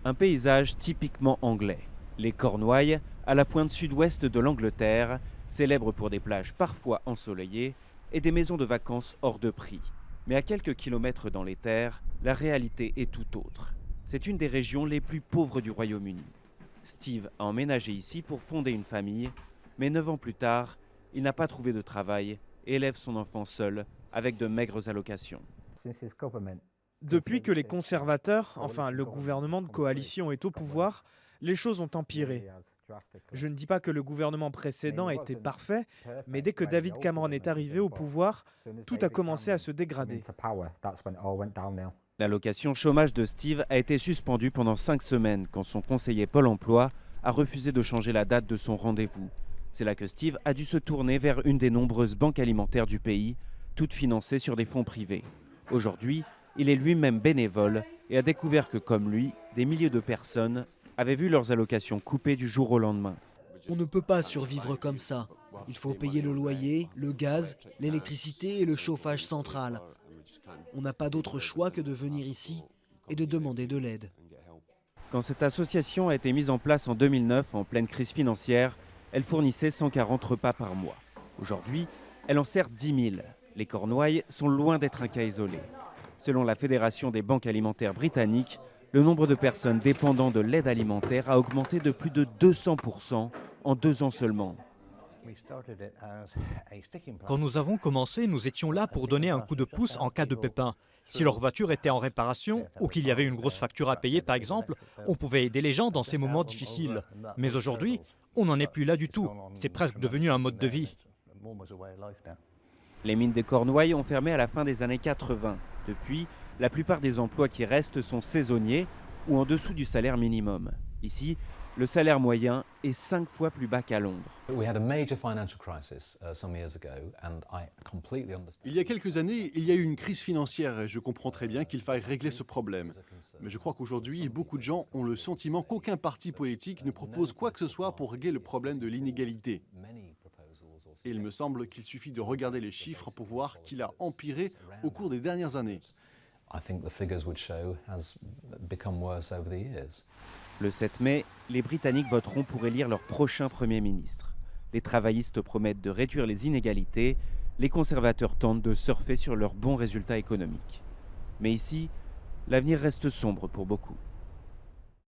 Un paysage typiquement anglais. Les Cornouailles, à la pointe sud-ouest de l'Angleterre, célèbres pour des plages parfois ensoleillées et des maisons de vacances hors de prix. Mais à quelques kilomètres dans les terres, la réalité est tout autre. C'est une des régions les plus pauvres du Royaume-Uni. Steve a emménagé ici pour fonder une famille, mais 9 ans plus tard, il n'a pas trouvé de travail et élève son enfant seul avec de maigres allocations. Depuis que les conservateurs, enfin le gouvernement de coalition est au pouvoir, les choses ont empiré. Je ne dis pas que le gouvernement précédent était parfait, mais dès que David Cameron est arrivé au pouvoir, tout a commencé à se dégrader. L'allocation chômage de Steve a été suspendue pendant 5 semaines quand son conseiller Pôle emploi a refusé de changer la date de son rendez-vous. C'est là que Steve a dû se tourner vers une des nombreuses banques alimentaires du pays, toutes financées sur des fonds privés. Aujourd'hui, il est lui-même bénévole et a découvert que, comme lui, des milliers de personnes avaient vu leurs allocations coupées du jour au lendemain. On ne peut pas survivre comme ça. Il faut payer le loyer, le gaz, l'électricité et le chauffage central. On n'a pas d'autre choix que de venir ici et de demander de l'aide. Quand cette association a été mise en place en 2009, en pleine crise financière, elle fournissait 140 repas par mois. Aujourd'hui, elle en sert 10 000. Les Cornouailles sont loin d'être un cas isolé. Selon la Fédération des banques alimentaires britanniques, le nombre de personnes dépendant de l'aide alimentaire a augmenté de plus de 200% en 2 ans seulement. Quand nous avons commencé, nous étions là pour donner un coup de pouce en cas de pépin. Si leur voiture était en réparation ou qu'il y avait une grosse facture à payer par exemple, on pouvait aider les gens dans ces moments difficiles. Mais aujourd'hui, on n'en est plus là du tout. C'est presque devenu un mode de vie. Les mines des Cornouailles ont fermé à la fin des années 80. Depuis, la plupart des emplois qui restent sont saisonniers ou en dessous du salaire minimum. Ici, le salaire moyen est 5 fois plus bas qu'à Londres. Il y a quelques années, il y a eu une crise financière et je comprends très bien qu'il faille régler ce problème. Mais je crois qu'aujourd'hui, beaucoup de gens ont le sentiment qu'aucun parti politique ne propose quoi que ce soit pour régler le problème de l'inégalité. Et il me semble qu'il suffit de regarder les chiffres pour voir qu'il a empiré au cours des dernières années. Le 7 mai, les Britanniques voteront pour élire leur prochain Premier ministre. Les travaillistes promettent de réduire les inégalités, les conservateurs tentent de surfer sur leurs bons résultats économiques. Mais ici, l'avenir reste sombre pour beaucoup.